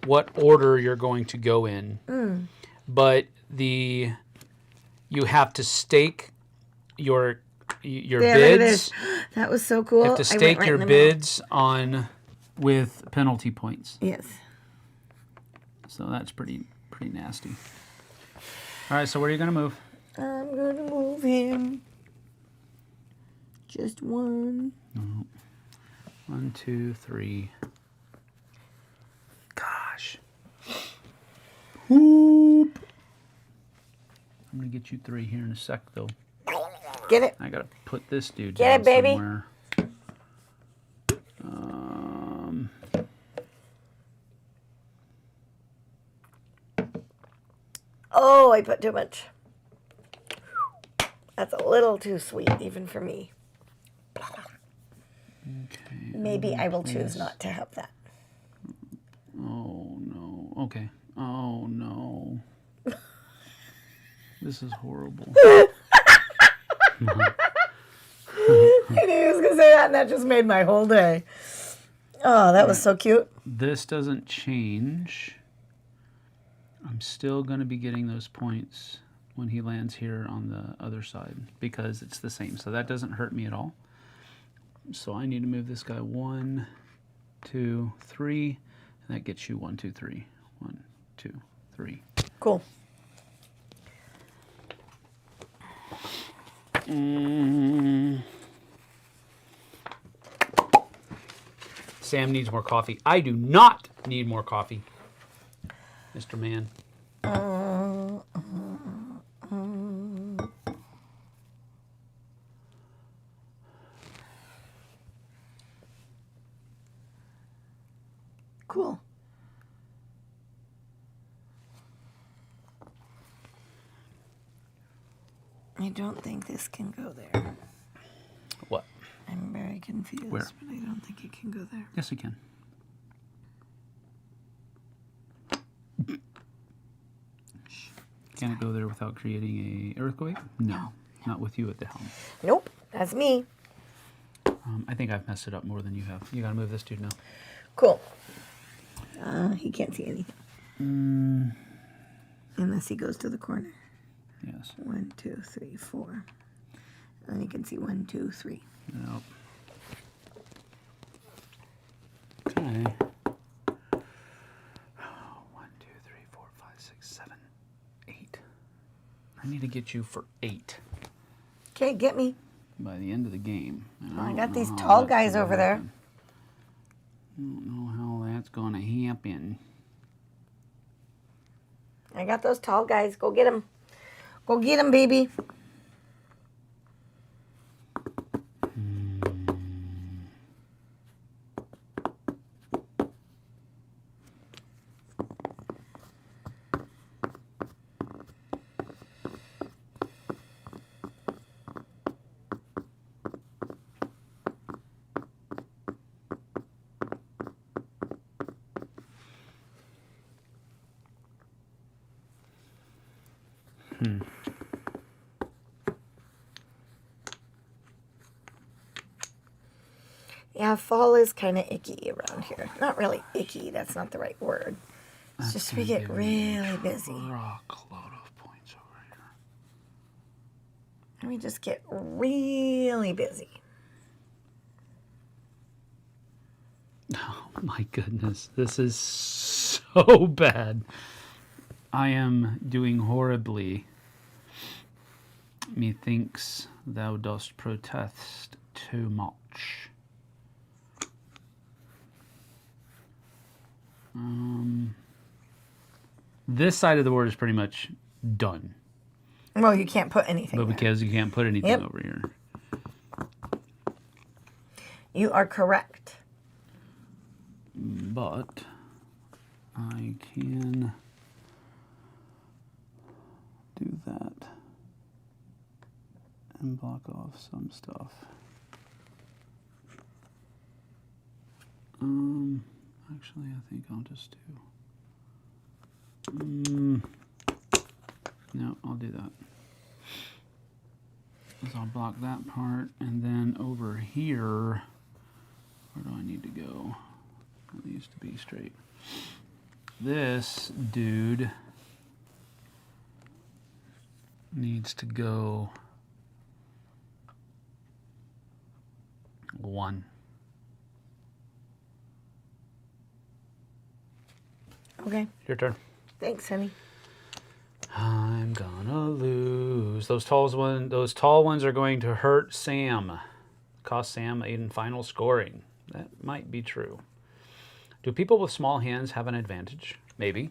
what order you're going to go in. But you have to stake your bids. That was so cool. You have to stake your bids on with penalty points. Yes. So that's pretty nasty. All right, so where are you going to move? I'm going to move him. Just 1. No. 1, 2, 3. Gosh. Whoop. I'm going to get you 3 here in a sec, though. Get it. I got to put this dude Get down it, baby. somewhere. Oh, I put too much. That's a little too sweet, even for me. Okay. Maybe I will choose not to have that. Oh, no. Okay. Oh, no. This is horrible. I knew he was going to say that, and that just made my whole day. Oh, that was so cute. This doesn't change. I'm still going to be getting those points when he lands here on the other side because it's the same. So that doesn't hurt me at all. So I need to move this guy 1, 2, 3, and that gets you 1, 2, 3. 1, 2, 3. Cool. Sam needs more coffee. I do not need more coffee, Mr. Man. Cool. I don't think this can go there. What? I'm very confused. Where? But I don't think it can go there. Yes, it can. Can it go there without creating a earthquake? No, not with you at the helm. Nope, that's me. I think I've messed it up more than you have. You gotta move this dude now. Cool. He can't see anything. Unless he goes to the corner. Yes. 1, 2, 3, 4. And then you can see 1, 2, 3. Nope. Okay. 1, 2, 3, 4, 5, 6, 7, 8. I need to get you for 8 Okay, get me. by the end of the game. And I don't got know these how tall that's guys gonna over there. happen. I don't know how that's gonna happen. I got those tall guys. Go get them. Go get them, baby. Yeah, fall is kind of icky around here. Not really icky. That's not the right word. It's just we get really busy. Truckload of points over here. We just get really busy. Oh my goodness, this is so bad. I am doing horribly. Methinks thou dost protest too much. This side of the board is pretty much done. Well, you can't put anything But there. because you can't put anything Yep. over here. You are correct. But I can do that and block off some stuff. Actually, I think I'll just do. No, I'll do that. So I'll block that part, and then over here, where do I need to go? It needs to be straight. This dude needs to go 1. Okay. Your turn. Thanks, honey. I'm gonna lose. Those tall ones are going to hurt Sam. Cost Sam a final scoring. That might be true. Do people with small hands have an advantage? Maybe.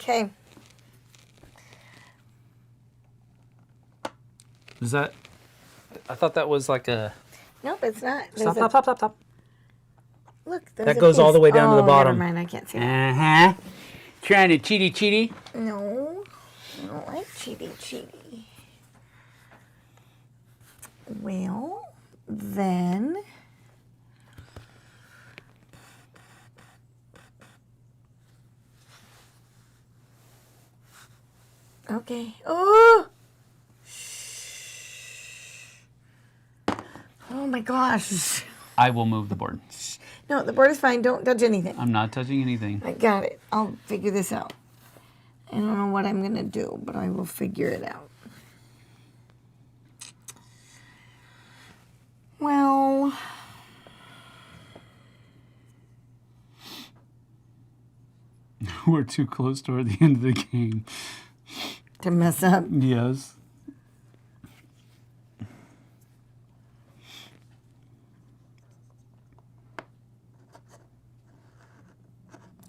Okay. Is that? I thought that was like a. Nope, it's not. Stop, There's stop, stop, stop, stop. Look, there's That a goes all piece. the way down to the bottom. Never mind, I can't see that. Uh huh. Trying to cheaty. No, I don't like cheaty. Well, then. Okay. Oh! Oh my gosh. I will move the board. No, the board is fine. Don't touch anything. I'm not touching anything. I got it. I'll figure this out. I don't know what I'm going to do, but I will figure it out. Well, We're too close toward the end of the game. to mess up. Yes.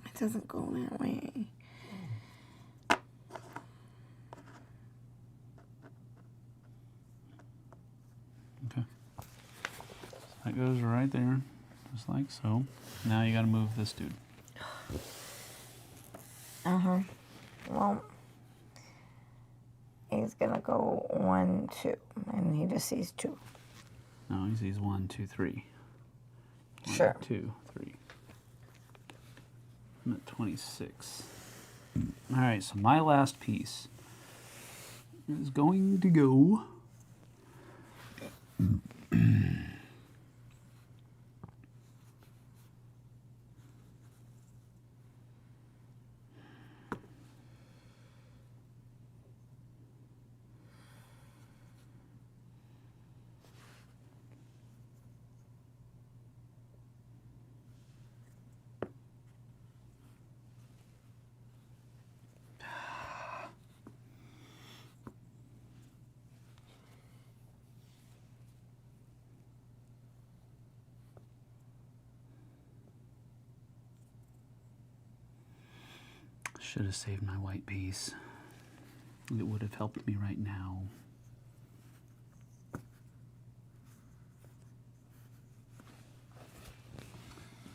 It doesn't go that way. Okay. That goes right there, just like so. Now you got to move this dude. Uh-huh. Well, he's going to go 1, 2, and he just sees 2. No, he sees 1, 2, 3. Sure. 2, 3. I'm at 26. All right, so my last piece is going to go. Should have saved my white piece. It would have helped me right now.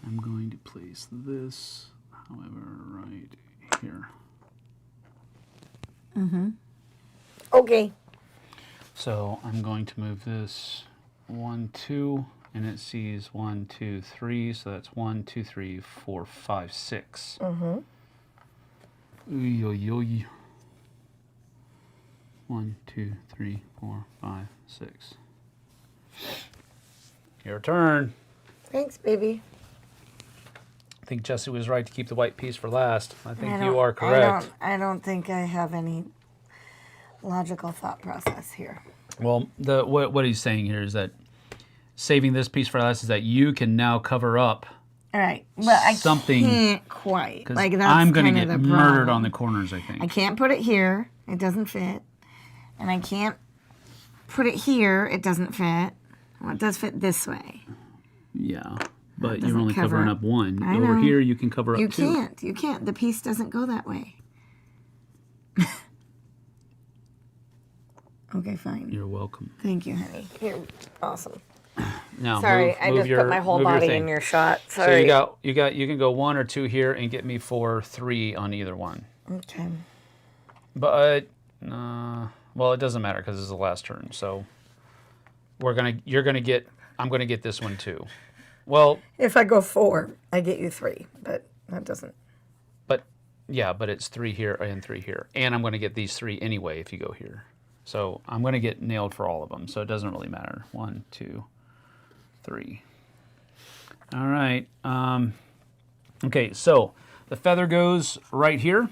I'm going to place this, however, right here. Okay. So I'm going to move this 1, 2, and it sees 1, 2, 3. So that's 1, 2, 3, 4, 5, 6. Oy, oy, oy. 1, 2, 3, 4, 5, 6. Your turn. Thanks, baby. I think Jessie was right to keep the white piece for last. I think you are correct. I don't think I have any logical thought process here. Well, what he's saying here is that saving this piece for last is that you can now cover up All right. Well, I something. can't quite. Because Like, that's I'm going to get the murdered problem. on the corners, I think. I can't put it here. It doesn't fit. And I can't put it here. It doesn't fit. Well, it does fit this way. Yeah, but doesn't you're only cover covering up. up one. I Over know. here, you can cover up You two. can't. You can't. The piece doesn't go that way. Okay, fine. You're welcome. Thank you, honey. You're awesome. Now, Sorry, I just put my whole body thing. in your shot. So Sorry. you can go 1 or 2 here and get me for 3 on either one. Okay. But well, it doesn't matter because this is the last turn. So I'm gonna get this one too. Well, If I go 4, I get you 3, but that doesn't. but it's 3 here and 3 here, and I'm gonna get these 3 anyway if you go here. So I'm gonna get nailed for all of them. So it doesn't really matter. 1, 2, 3. All right. Okay, so the feather goes right here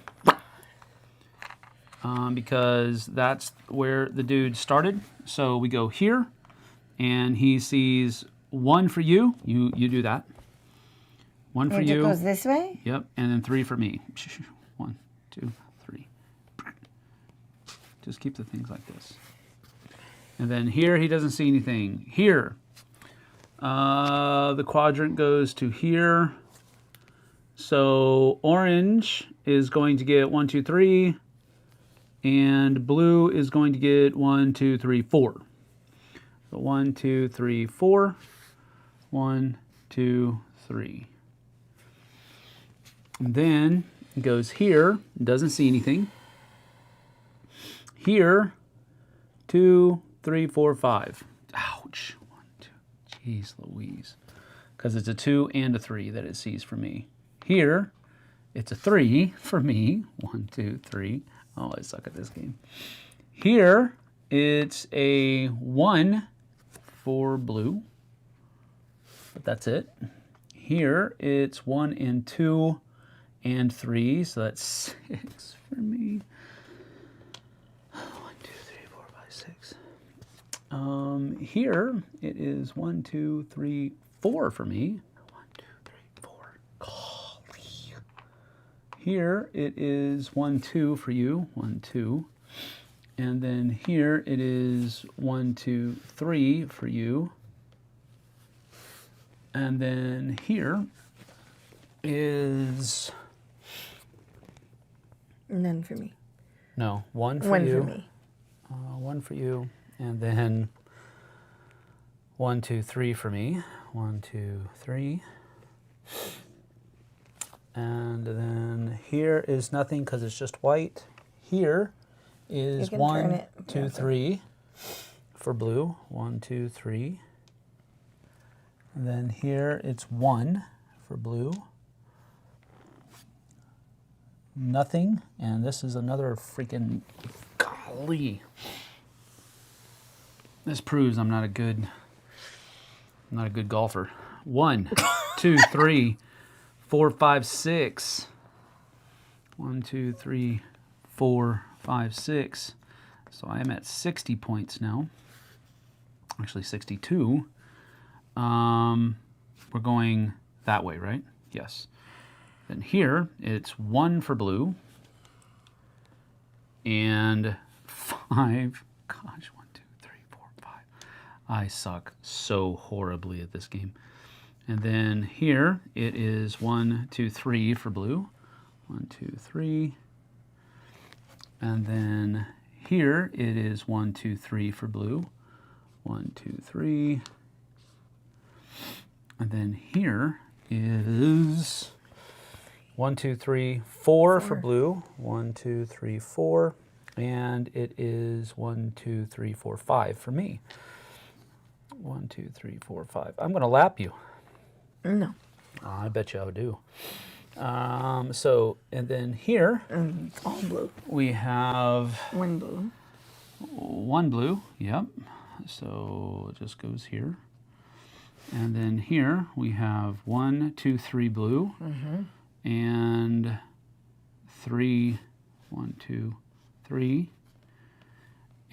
because that's where the dude started. So we go here, and he sees 1 for you. You do that. 1 for you. It goes this way? Yep, and then 3 for me. 1, 2, 3. Just keep the things like this. And then here, he doesn't see anything. Here, the quadrant goes to here. So orange is going to get 1, 2, 3, and blue is going to get 1, 2, 3, 4. So 1, 2, 3, 4. 1, 2, 3. And then it goes here, doesn't see anything. Here, 2, 3, 4, 5. Ouch. 1, 2. Jeez Louise. Because it's a 2 and a 3 that it sees for me. Here, it's a 3 for me. 1, 2, 3. Oh, I suck at this game. Here, it's a 1 for blue. But that's it. Here, it's 1 and 2 and 3. So that's 6 for me. 1, 2, 3, 4, 5, 6. Here it is 1, 2, 3, 4 for me. 1, 2, 3, 4. Golly. Here it is 1, 2 for you. 1, 2. And then here it is 1, 2, 3 for you. And then here is None for me. no 1 for 1 you. for me. 1 for you, and then 1, 2, 3 for me. 1, 2, 3. And then here is nothing because it's just white. Here is can turn 1, it. 2, 3 for blue. 1, 2, 3. And then here it's 1 for blue. Nothing, and this is another freaking golly. This proves I'm not a good golfer. 1, 2, 3, 4, 5, 6. 1, 2, 3, 4, 5, 6. So I am at 60 points now. Actually 62. We're going that way, right? Yes. Then here, it's 1 for blue. And 5. Gosh, 1, 2, 3, 4, 5. I suck so horribly at this game. And then here, it is 1, 2, 3 for blue. 1, 2, 3. And then here it is 1, 2, 3 for blue. 1, 2, 3. And then here is 1, 2, 3, 4 for blue. 1, 2, 3, 4. And it is 1, 2, 3, 4, 5 for me. 1, 2, 3, 4, 5. I'm going to lap you. No. Oh, I bet you I would do. So, and then here All blue. we have One blue. one blue. Yep. So it just goes here. And then here we have 1, 2, 3 blue. And 3, 1, 2, 3.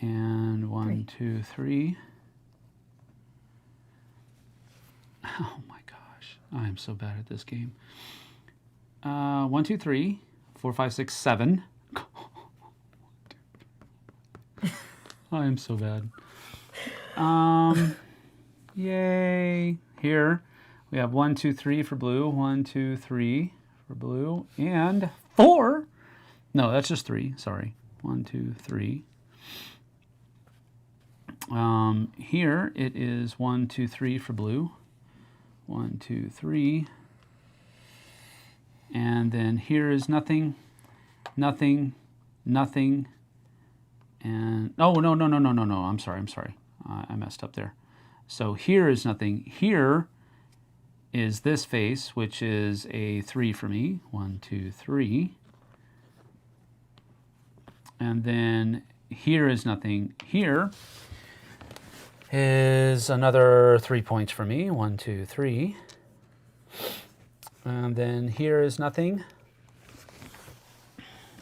And 1, 2, 3. Oh my gosh, I am so bad at this game. 1, 2, 3, 4, 5, 6, 7. I am so bad. Yay. Here we have 1, 2, 3 for blue. 1, 2, 3 for blue. And 4. No, that's just 3. Sorry. 1, 2, 3. Here it is 1, 2, 3 for blue. 1, 2, 3. And then here is nothing, nothing, nothing. And oh, no. I'm sorry. I messed up there. So here is nothing. Here is this face, which is a 3 for me. 1, 2, 3. And then here is nothing. Here is another 3 points for me. 1, 2, 3. And then here is nothing.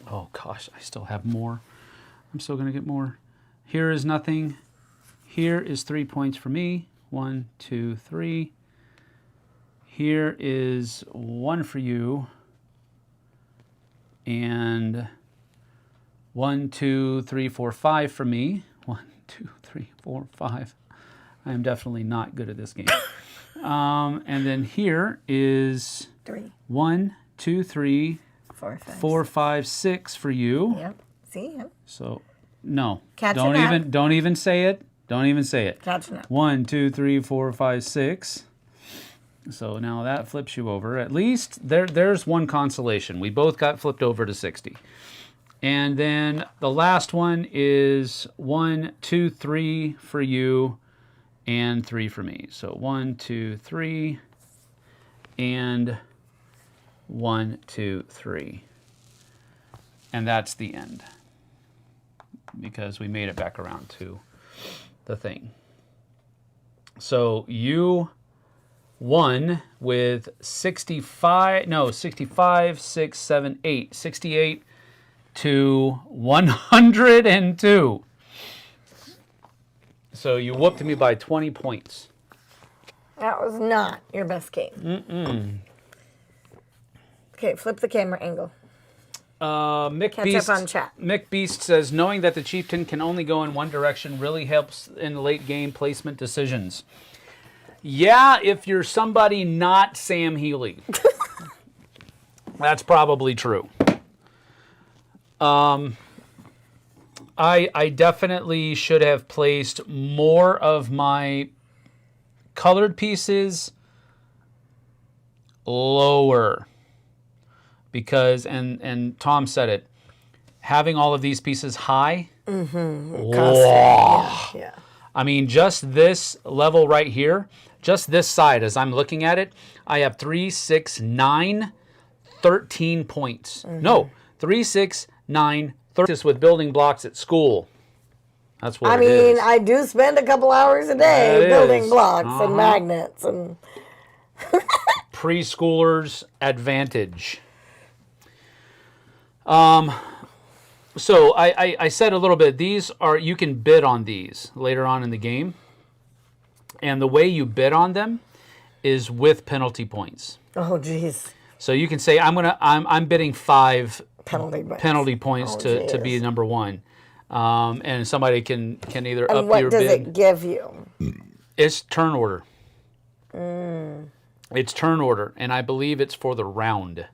Oh gosh, I still have more. I'm still going to get more. Here is nothing. Here is 3 points for me. 1, 2, 3. Here is 1 for you. And 1, 2, 3, 4, 5 for me. 1, 2, 3, 4, 5. I am definitely not good at this game. And then here is 3. 1, 2, 3, 4, 5. 4, 5, 6 for you. Yep. See? Yep. So no. Catching don't up. even say it. Don't even say it. Catching up. 1, 2, 3, 4, 5, 6. So now that flips you over. At least there's one consolation. We both got flipped over to 60. And then the last one is 1, 2, 3 for you and 3 for me. So 1, 2, 3 and 1, 2, 3. And that's the end. Because we made it back around to the thing. So you won with 65, 6, 7, 8. 68 to 102. So you whooped me by 20 points. That was not your best game. Okay, flip the camera angle. Catch up on chat. Mick Beast says, knowing that the chieftain can only go in one direction really helps in late game placement decisions. Yeah, if you're somebody not Sam Healy. That's probably true. I definitely should have placed more of my colored pieces lower. Because, and Tom said it, having all of these pieces high, Yeah. I mean, just this level right here, just this side, as I'm looking at it, I have 3, 6, 9, 13 points. No, 3, 6, 9, 13. This with building blocks at school. That's what I it mean, is. I do spend a couple hours a day That building is. blocks and magnets and Preschoolers advantage. So I said a little bit, these are, you can bid on these later on in the game. And the way you bid on them is with penalty points. oh geez, So you can say, I'm bidding 5 penalty points Oh, to be geez. number 1. And somebody can either And up what your does bid. it give you? It's turn order. It's turn order, and I believe it's for the round.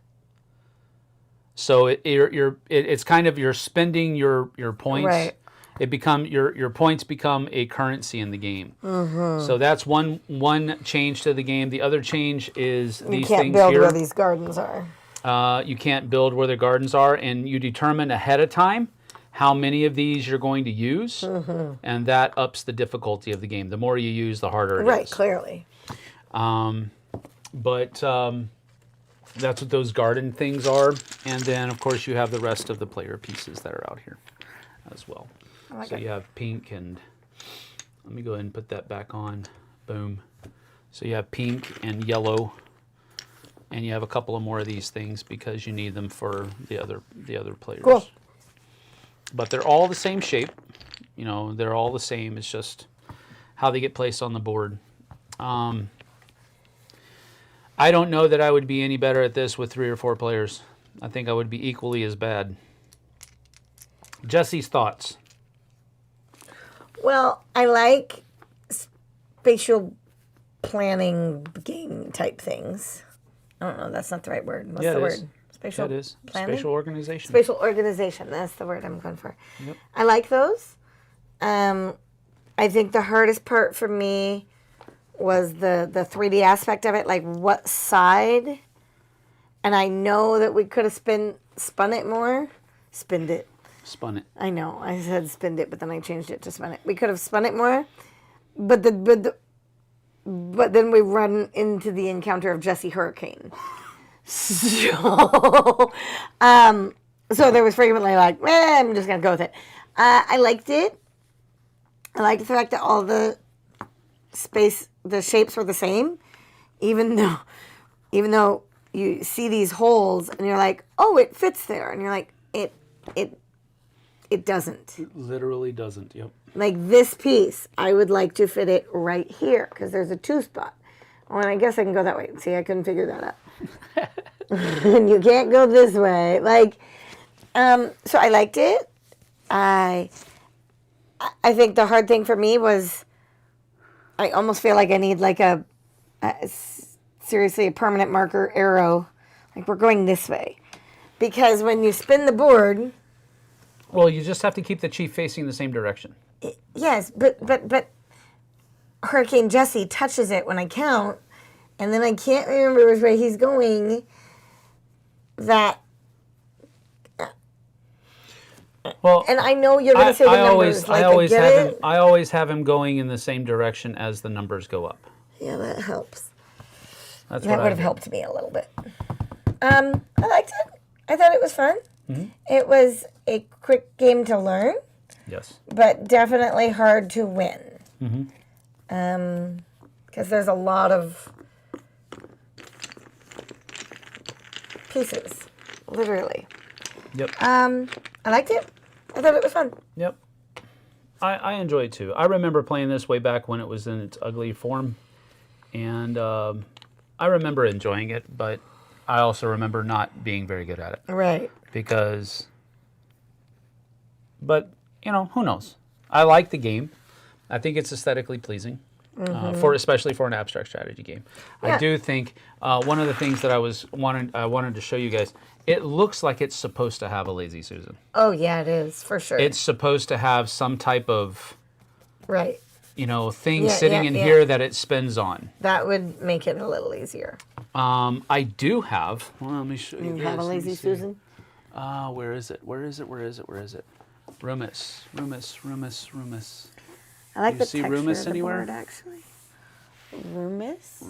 So it's kind of you're spending your points. Right. Your points become a currency in the game. So that's one change to the game. The other change is these things here. You can't build where these gardens are. You can't build where the gardens are, and you determine ahead of time how many of these you're going to use, and that ups the difficulty of the game. The more you use, the harder it is. Right, clearly. But that's what those garden things are. And then, of course, you have the rest of the player pieces that are out here as well. So you have pink and... Let me go ahead and put that back on. Boom. So you have pink and yellow. And you have a couple of more of these things because you need them for the other players. Cool. But they're all the same shape. You know, they're all the same. It's just how they get placed on the board. I don't know that I would be any better at this with 3 or 4 players. I think I would be equally as bad. Jessie's thoughts. Well, I like spatial planning game type things. I don't know, that's not the right word. What's the word? Spatial That is. planning? Spatial organization. Spatial organization, that's the word I'm going for. Yep. I like those. I think the hardest part for me was the 3D aspect of it, like what side. And I know that we could have spun it more. Spinned it. Spun it. I know. I said spinned it, but then I changed it to spun it. We could have spun it more. But then we run into the encounter of Jessie Hurricane. So there was frequently like, I'm just going to go with it. I liked it. I liked the fact that all the shapes were the same, even though you see these holes and you're like, oh, it fits there, and you're like, it doesn't. It literally doesn't. Yep. Like this piece, I would like to fit it right here because there's a 2 spot. Oh, and I guess I can go that way. See, I couldn't figure that out. And you can't go this way. Like, so I liked it. I think the hard thing for me was I almost feel like I need like seriously a permanent marker arrow. Like we're going this way. Because when you spin the board... Well, you just have to keep the chief facing the same direction. Yes, but Hurricane Jessie touches it when I count, and then I can't remember which way he's going. Well, and I know you're going to say the numbers. I always have him going in the same direction as the numbers go up. Yeah, that helps. That would have helped me a little bit. I liked it. I thought it was fun. Mm-hmm. It was a quick game to learn. Yes. But definitely hard to win. Mm-hmm. Because there's a lot of pieces, literally. Yep. I liked it. I thought it was fun. Yep. I enjoy it too. I remember playing this way back when it was in its ugly form. And I remember enjoying it, but I also remember not being very good at it. Right. But, you know, who knows? I like the game. I think it's aesthetically pleasing, especially for an abstract strategy game. Yeah. I do think one of the things that I wanted to show you guys, it looks like it's supposed to have a Lazy Susan. Oh, yeah, it is, for sure. It's supposed to have some type of, right, thing sitting in here that it spins on. That would make it a little easier. I do have, let me show you. You have a Lazy Susan? Where is it? Rumus. I like the texture Rumus of the anywhere? board, actually. Rumus?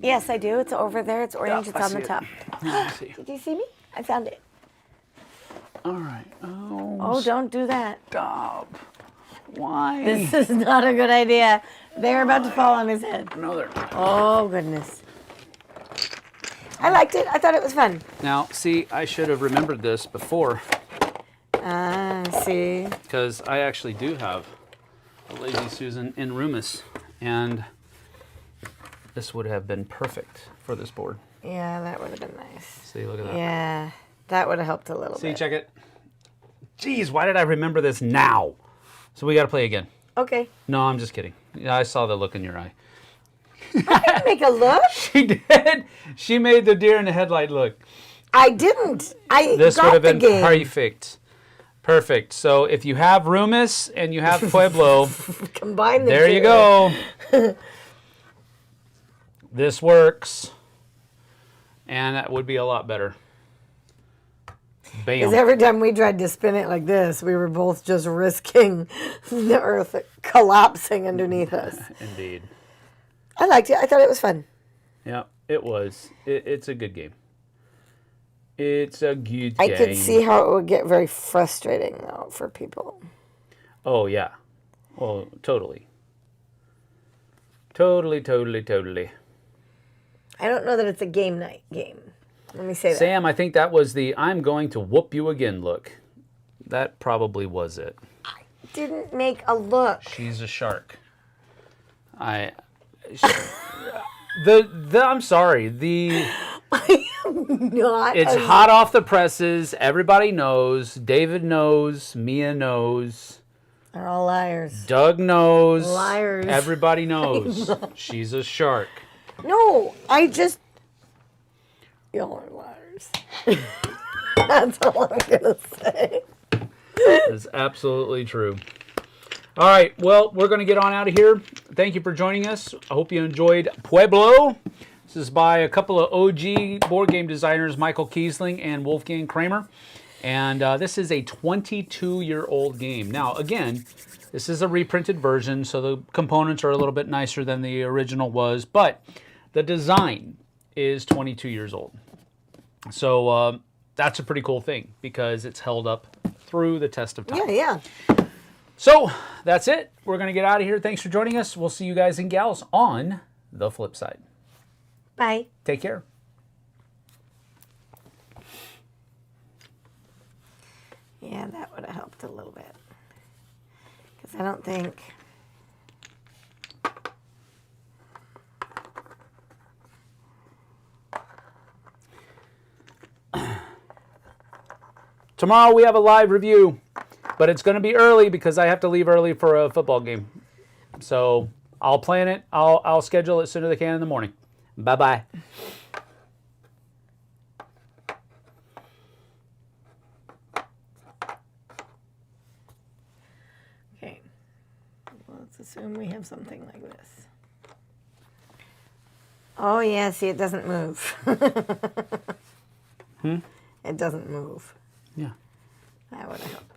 Yes, I do. It's over there. It's orange. It's on the top. Did you see me? I found it. All right. Oh, don't do that. Stop. Why? This is not a good idea. They're about to fall on his head. No, they're not. Oh, goodness. I liked it. I thought it was fun. Now, see, I should have remembered this before. See. Because I actually do have a Lazy Susan in Rumus, and this would have been perfect for this board. Yeah, that would have been nice. See, look at that. Yeah, that would have helped a little bit. See, check it. Jeez, why did I remember this now? So we got to play again. Okay. No, I'm just kidding. Yeah, I saw the look in your eye. I didn't make a look. She did. She made the deer in the headlight look. I didn't. This would have been game. Perfect. So if you have Rumus and you have Pueblo, combine the there two. you go. This works. And that would be a lot better. Bam. Because every time we tried to spin it like this, we were both just risking the earth collapsing underneath us. Indeed. I liked it. I thought it was fun. Yeah, it was. It's a good game. It's a good game. I could see how it would get very frustrating, though, for people. Oh, yeah. Well, totally. Totally. I don't know that it's a game night game. Let me say that. Sam, I think that was the I'm going to whoop you again look. That probably was it. I didn't make a look. She's a shark. I'm sorry. I am not. It's hot off the presses. Everybody knows. David knows. Mia knows. They're all liars. Doug knows. Liars. Everybody knows. She's a shark. No, I just... Y'all are liars. That's all I'm going to say. That's absolutely true. All right, well, we're going to get on out of here. Thank you for joining us. I hope you enjoyed Pueblo. This is by a couple of OG board game designers, Michael Kiesling and Wolfgang Kramer. And this is a 22-year-old game. Now, again, this is a reprinted version, so the components are a little bit nicer than the original was, but the design is 22 years old. So that's a pretty cool thing because it's held up through the test of time. Yeah. So that's it. We're going to get out of here. Thanks for joining us. We'll see you guys and gals on the flip side. Bye. Take care. Yeah, that would have helped a little bit. Because I don't think... Tomorrow we have a live review, but it's going to be early because I have to leave early for a football game. So I'll plan it. I'll schedule it as soon as I can in the morning. Bye-bye. Okay. Well, let's assume we have something like this. Oh, yeah. See, it doesn't move. It doesn't move. Yeah. That would have helped.